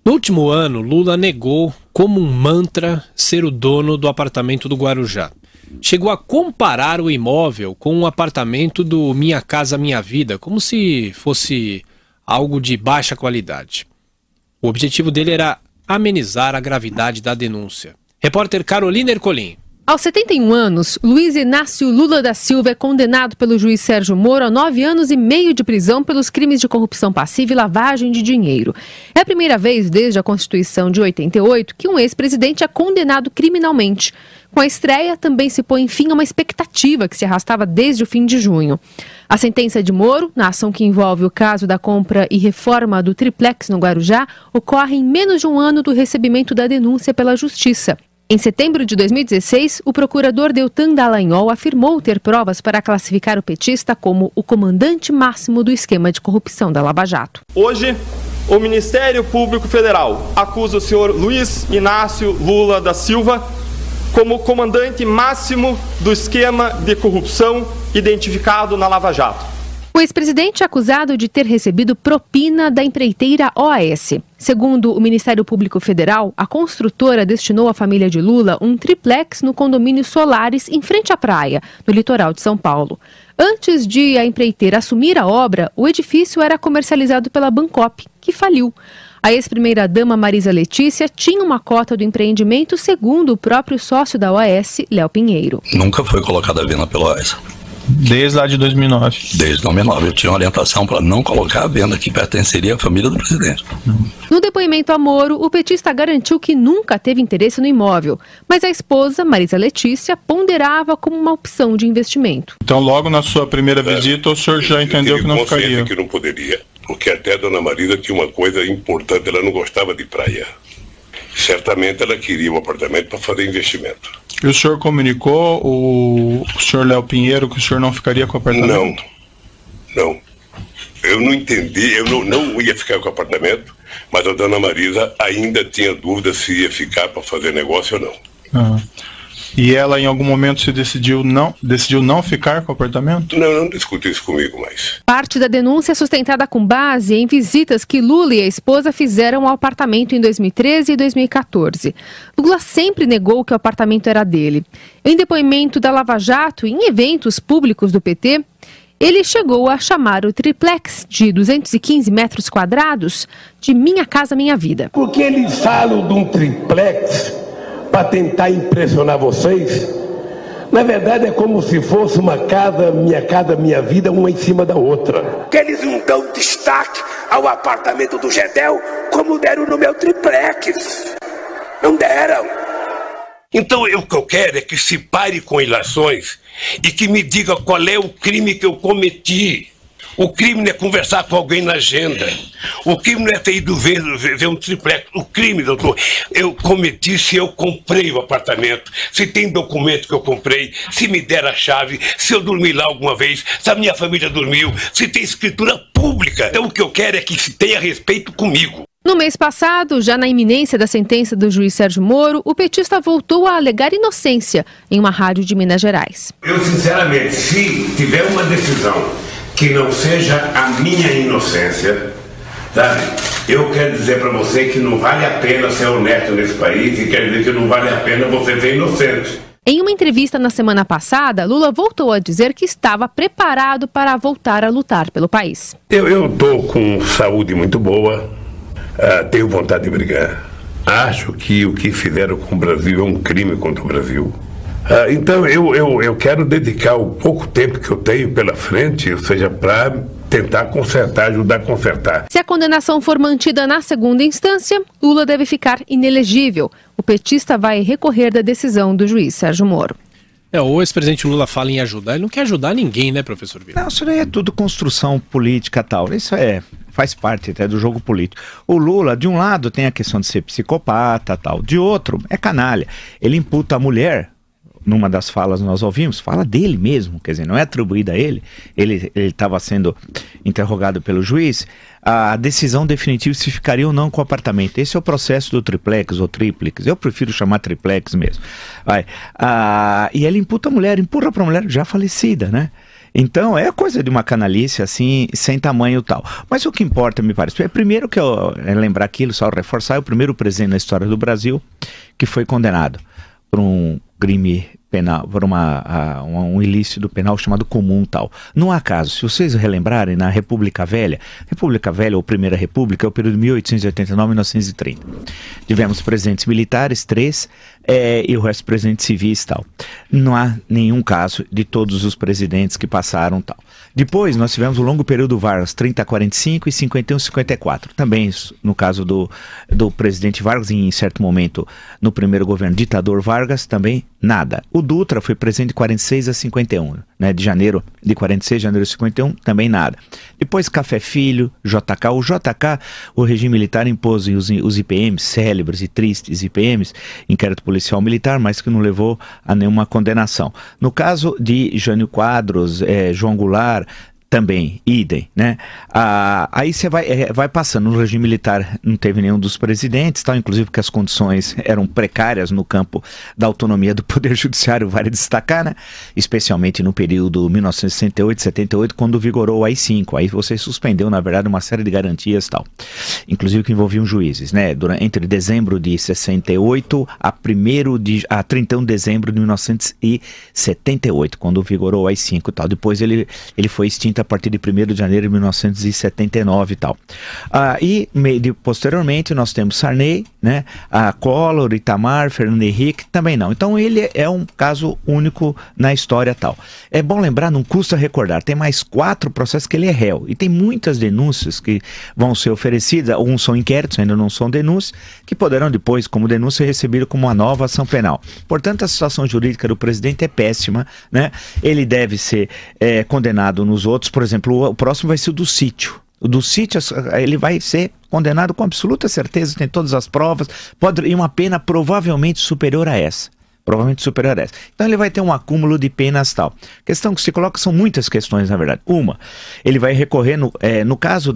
No último ano, Lula negou como um mantra ser o dono do apartamento do Guarujá. Chegou a comparar o imóvel com um apartamento do Minha Casa Minha Vida, como se fosse algo de baixa qualidade. O objetivo dele era amenizar a gravidade da denúncia. Repórter Carolina Ercolim. Aos 71 anos, Luiz Inácio Lula da Silva é condenado pelo juiz Sérgio Moro a 9 anos e meio de prisão pelos crimes de corrupção passiva e lavagem de dinheiro. É a primeira vez desde a Constituição de 88 que um ex-presidente é condenado criminalmente. Com a estreia, também se põe fim a uma expectativa que se arrastava desde o fim de junho. A sentença de Moro, na ação que envolve o caso da compra e reforma do triplex no Guarujá, ocorre em menos de um ano do recebimento da denúncia pela Justiça. Em setembro de 2016, o procurador Deltan Dallagnol afirmou ter provas para classificar o petista como o comandante máximo do esquema de corrupção da Lava Jato. Hoje, o Ministério Público Federal acusa o senhor Luiz Inácio Lula da Silva como comandante máximo do esquema de corrupção identificado na Lava Jato. O ex-presidente é acusado de ter recebido propina da empreiteira OAS. Segundo o Ministério Público Federal, a construtora destinou à família de Lula um triplex no condomínio Solares, em frente à praia, no litoral de São Paulo. Antes de a empreiteira assumir a obra, o edifício era comercializado pela Bancop, que faliu. A ex-primeira-dama Marisa Letícia tinha uma cota do empreendimento, segundo o próprio sócio da OAS, Léo Pinheiro. Nunca foi colocada à venda pela OAS. Desde lá de 2009. Desde 2009. Eu tinha orientação para não colocar a venda que pertenceria à família do presidente. No depoimento a Moro, o petista garantiu que nunca teve interesse no imóvel, mas a esposa, Marisa Letícia, ponderava como uma opção de investimento. Então, logo na sua primeira visita, o senhor já entendeu que não ficaria? Que não poderia, porque até a dona Marisa tinha uma coisa importante, ela não gostava de praia. Certamente ela queria um apartamento para fazer investimento. E o senhor comunicou o senhor Léo Pinheiro que o senhor não ficaria com o apartamento? Não. Eu não entendi, eu não ia ficar com o apartamento, mas a dona Marisa ainda tinha dúvida se ia ficar para fazer negócio ou não. E ela em algum momento se decidiu não ficar com o apartamento? Não discute isso comigo mais. Parte da denúncia é sustentada com base em visitas que Lula e a esposa fizeram ao apartamento em 2013 e 2014. Lula sempre negou que o apartamento era dele. Em depoimento da Lava Jato e em eventos públicos do PT, ele chegou a chamar o triplex de 215 metros quadrados de Minha Casa Minha Vida. Porque eles falam de um triplex para tentar impressionar vocês, na verdade é como se fosse uma casa, minha vida, uma em cima da outra. Que eles não dão destaque ao apartamento do Gedel como deram no meu triplex. Não deram. Então o que eu quero é que se pare com ilações e que me diga qual é o crime que eu cometi. O crime não é conversar com alguém na agenda. O crime não é ter ido ver um triplex. O crime, doutor, eu cometi se eu comprei o apartamento, se tem documento que eu comprei, se me der a chave, se eu dormi lá alguma vez, se a minha família dormiu, se tem escritura pública. Então o que eu quero é que se tenha respeito comigo. No mês passado, já na iminência da sentença do juiz Sérgio Moro, o petista voltou a alegar inocência em uma rádio de Minas Gerais. Eu, sinceramente, se tiver uma decisão que não seja a minha inocência, sabe? Eu quero dizer para você que não vale a pena ser honesto nesse país e quero dizer que não vale a pena você ser inocente. Em uma entrevista na semana passada, Lula voltou a dizer que estava preparado para voltar a lutar pelo país. Eu estou com saúde muito boa, tenho vontade de brigar. Acho que o que fizeram com o Brasil é um crime contra o Brasil. Então eu quero dedicar o pouco tempo que eu tenho pela frente, ou seja, para tentar consertar, ajudar a consertar. Se a condenação for mantida na segunda instância, Lula deve ficar inelegível. O petista vai recorrer da decisão do juiz Sérgio Moro. O ex-presidente Lula fala em ajudar, ele não quer ajudar ninguém, né, professor Vila? Não, isso aí é tudo construção política e tal. Isso faz parte até do jogo político. O Lula, de um lado, tem a questão de ser psicopata tal, de outro, é canalha. Ele imputa a mulher. Numa das falas nós ouvimos, fala dele mesmo, quer dizer, não é atribuída a ele, ele estava sendo interrogado pelo juiz, a decisão definitiva se ficaria ou não com o apartamento. Esse é o processo do triplex ou tríplex, eu prefiro chamar triplex mesmo. E ele imputa a mulher, empurra para a mulher já falecida, né? Então é coisa de uma canalice assim, sem tamanho e tal. Mas o que importa, me parece, é primeiro que eu lembrar aquilo, só reforçar, é o primeiro presidente na história do Brasil que foi condenado por um crime penal, por um ilícito penal chamado comum tal. Não há caso, se vocês relembrarem, na República Velha ou Primeira República, é o período de 1889 a 1930. Tivemos presidentes militares, 3, e o resto presidentes civis tal. Não há nenhum caso de todos os presidentes que passaram tal. Depois nós tivemos o longo período Vargas, 30 a 45 e 51 a 54. Também no caso do presidente Vargas, em certo momento no primeiro governo ditador Vargas, também nada. O Dutra foi presidente de 46 a 51, né, de janeiro de 46 a janeiro de 51, também nada. Depois Café Filho, JK. O JK, o regime militar impôs os IPMs, célebres e tristes IPMs, inquérito policial militar, mas que não levou a nenhuma condenação. No caso de Jânio Quadros, João Goulart, também, idem, né? Aí você vai passando. No regime militar não teve nenhum dos presidentes, tal, inclusive porque as condições eram precárias no campo da autonomia do Poder Judiciário, vale destacar, né? Especialmente no período 1968-78, quando vigorou o AI-5. Aí você suspendeu, na verdade, uma série de garantias, tal. Inclusive que envolviam juízes, né? Entre dezembro de 68 a 31 de dezembro de 1978, quando vigorou o AI-5 e tal. Depois ele foi extinto a partir de 1º de janeiro de 1979 e tal. Posteriormente nós temos Sarney, né? Collor, Itamar, Fernando Henrique, também não. Então ele é um caso único na história tal. É bom lembrar, não custa recordar, tem mais 4 processos que ele é réu. E tem muitas denúncias que vão ser oferecidas, alguns são inquéritos, ainda não são denúncias, que poderão depois, como denúncia, ser recebidas como uma nova ação penal. Portanto, a situação jurídica do presidente é péssima, né? Ele deve ser condenado nos outros. Por exemplo, o próximo vai ser o do sítio. O do sítio, ele vai ser condenado com absoluta certeza, tem todas as provas, pode ir uma pena provavelmente superior a essa. Então ele vai ter um acúmulo de penas tal. A questão que se coloca são muitas questões, na verdade. Uma, ele vai recorrer, no caso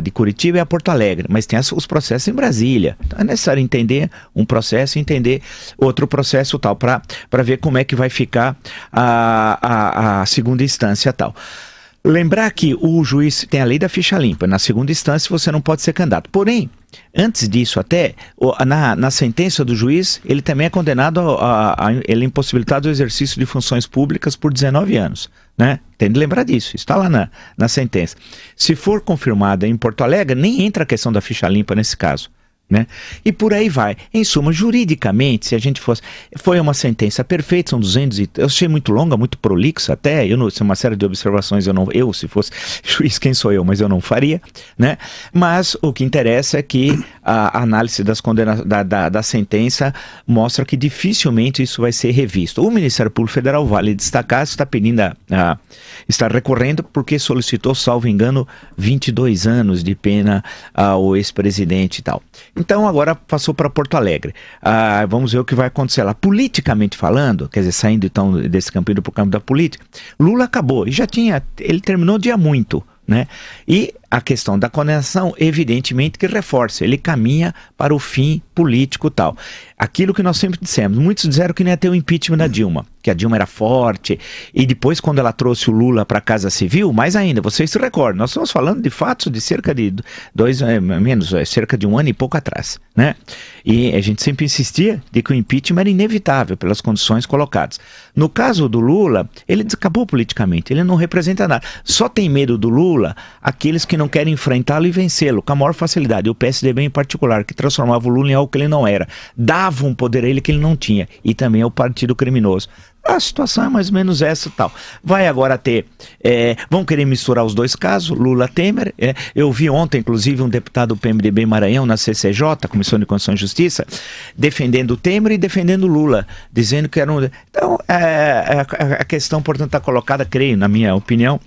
de Curitiba é a Porto Alegre, mas tem os processos em Brasília. Então é necessário entender um processo e entender outro processo tal, para ver como é que vai ficar a segunda instância tal. Lembrar que o juiz tem a lei da ficha limpa. Na segunda instância você não pode ser candidato. Porém, antes disso até, na sentença do juiz, ele também é condenado ele é impossibilitado do exercício de funções públicas por 19 anos. Né? Tem de lembrar disso, está lá na sentença. Se for confirmada em Porto Alegre, nem entra a questão da ficha limpa nesse caso. Né? E por aí vai. Em suma, juridicamente, se a gente foi uma sentença perfeita, são 200 eu achei muito longa, muito prolixa até, uma série de observações se fosse juiz, quem sou eu, mas eu não faria, né? Mas o que interessa é que a análise da sentença mostra que dificilmente isso vai ser revisto. O Ministério Público Federal, vale destacar, está pedindo está recorrendo porque solicitou, salvo engano, 22 anos de pena ao ex-presidente e tal. Então agora passou para Porto Alegre. Vamos ver o que vai acontecer lá. Politicamente falando, quer dizer, saindo então desse campo indo para o campo da política, Lula acabou. E ele terminou de há muito, né? E a questão da condenação, evidentemente que reforça, ele caminha para o fim político tal. Aquilo que nós sempre dissemos, muitos disseram que nem ia ter o impeachment da Dilma, que a Dilma era forte, e depois quando ela trouxe o Lula para a Casa Civil, mais ainda, vocês se recordam, nós estamos falando de fatos de cerca de cerca de um ano e pouco atrás, né? E a gente sempre insistia de que o impeachment era inevitável pelas condições colocadas. No caso do Lula, ele acabou politicamente, ele não representa nada. Só tem medo do Lula aqueles que não querem enfrentá-lo e vencê-lo com a maior facilidade. O PSDB em particular, que transformava o Lula em algo que ele não era, dava um poder a ele que ele não tinha, e também ao partido criminoso. A situação é mais ou menos essa tal. Vai agora ter, vão querer misturar os dois casos, Lula-Temer. Eu vi ontem, inclusive, um deputado do PMDB Maranhão na CCJ, Comissão de Constituição e Justiça, defendendo o Temer e defendendo o Lula, dizendo que era um... Então, a questão, portanto, está colocada, creio, na minha opinião,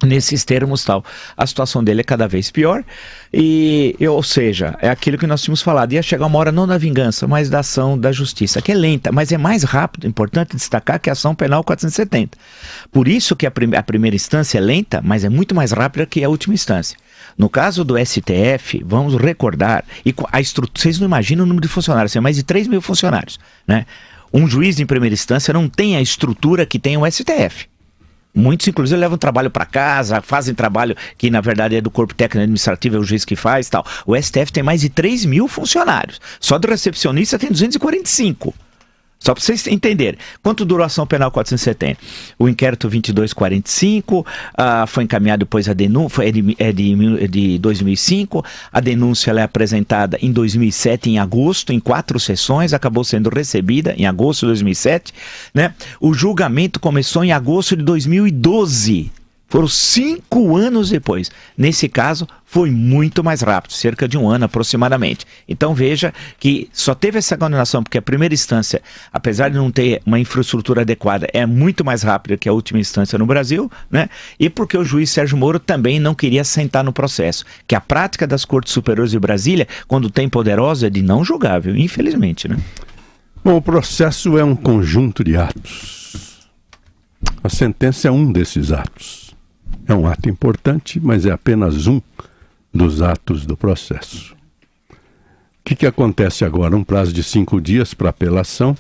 nesses termos tal. A situação dele é cada vez pior ou seja, é aquilo que nós tínhamos falado, ia chegar uma hora não da vingança, mas da ação da justiça, que é lenta, mas é mais rápido, importante destacar que a ação penal 470. Por isso que a primeira instância é lenta, mas é muito mais rápida que a última instância. No caso do STF, vamos recordar, vocês não imaginam o número de funcionários, são mais de 3 mil funcionários, né? Um juiz em primeira instância não tem a estrutura que tem o STF. Muitos, inclusive, levam trabalho para casa, fazem trabalho que, na verdade, é do corpo técnico administrativo, é o juiz que faz e tal. O STF tem mais de 3 mil funcionários. Só do recepcionista tem 245. Só para vocês entenderem. Quanto duração penal 470? O inquérito 2245, foi encaminhado depois a denúncia, é de 2005. A denúncia ela é apresentada em 2007, em agosto, em 4 sessões, acabou sendo recebida em agosto de 2007. Né? O julgamento começou em agosto de 2012. Foram 5 anos depois. Nesse caso, foi muito mais rápido, cerca de 1 ano aproximadamente. Então veja que só teve essa condenação porque a primeira instância, apesar de não ter uma infraestrutura adequada, é muito mais rápida que a última instância no Brasil, né? E porque o juiz Sérgio Moro também não queria sentar no processo. Que a prática das Cortes Superiores de Brasília, quando tem poderosa, é de não julgável, infelizmente, né? Bom, o processo é um conjunto de atos. A sentença é um desses atos. É um ato importante, mas é apenas um dos atos do processo. O que acontece agora? Um prazo de 5 dias para apelação,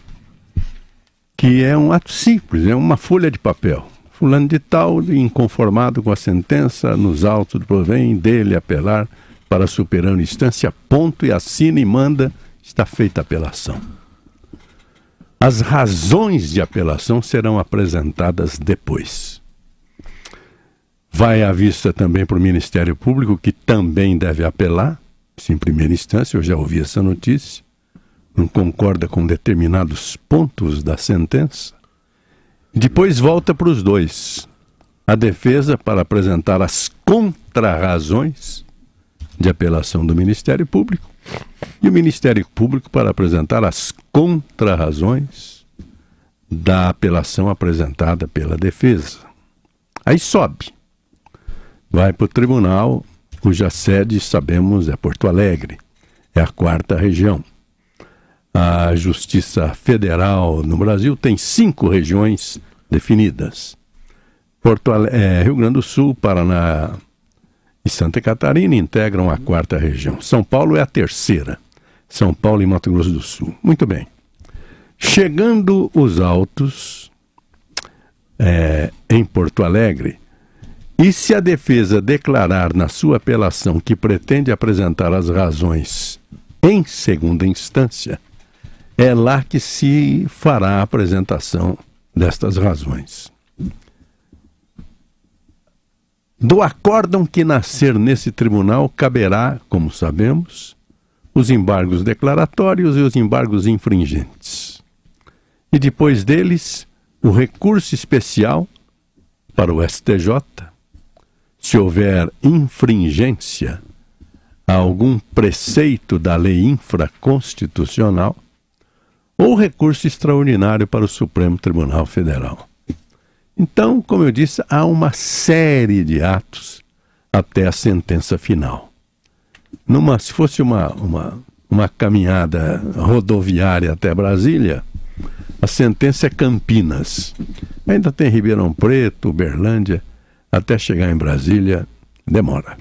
que é um ato simples, é uma folha de papel. Fulano de tal, inconformado com a sentença, nos autos do provém dele apelar para a superior instância, ponto, e assina e manda, está feita a apelação. As razões de apelação serão apresentadas depois. Vai à vista também para o Ministério Público, que também deve apelar, isso em primeira instância, eu já ouvi essa notícia, não concorda com determinados pontos da sentença. Depois volta para os dois. A defesa para apresentar as contrarrazões de apelação do Ministério Público e o Ministério Público para apresentar as contrarrazões da apelação apresentada pela defesa. Aí sobe. Vai para o tribunal, cuja sede, sabemos, é Porto Alegre, é a 4ª região. A Justiça Federal no Brasil tem 5 regiões definidas. Rio Grande do Sul, Paraná e Santa Catarina integram a 4ª região. São Paulo é a 3ª. São Paulo e Mato Grosso do Sul. Muito bem. Chegando os autos em Porto Alegre, e se a defesa declarar na sua apelação que pretende apresentar as razões em segunda instância, é lá que se fará a apresentação destas razões. Do acórdão que nascer nesse tribunal, caberá, como sabemos, os embargos declaratórios e os embargos infringentes. E depois deles, o recurso especial para o STJ, se houver infringência a algum preceito da lei infraconstitucional, ou recurso extraordinário para o Supremo Tribunal Federal. Então, como eu disse, há uma série de atos até a sentença final. Se fosse uma caminhada rodoviária até Brasília, a sentença é Campinas. Ainda tem Ribeirão Preto, Uberlândia, até chegar em Brasília, demora.